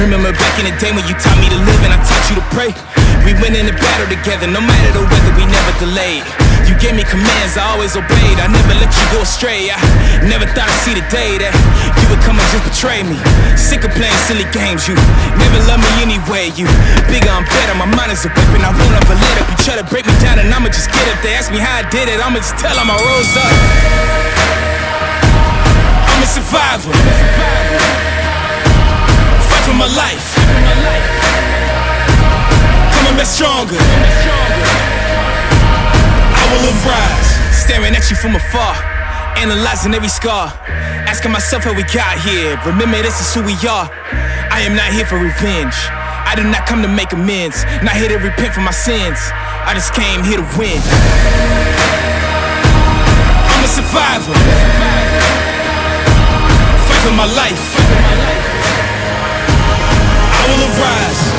Remember back in the day when you taught me to live and I taught you to pray. We went in the battle together, no matter the weather, we never delayed. You gave me commands, I always obeyed. I never let you go astray. I never thought I'd see the day that you would come and just betray me. Sick of playing silly games, you never loved me anyway. You bigger, I'm better, my mind is a weapon, I won't ever let up. You try to break me down and I'ma just get up. They ask me how I did it, I'ma just tell them I rose up. I'm a survivor, fight for my life, coming back stronger, I will arise. Staring at you from afar, analyzing every scar, asking myself how we got here. Remember, this is who we are. I am not here for revenge, I did not come to make amends, not here to repent for my sins, I just came here to win. I'm a survivor, fight for my life, I will arise.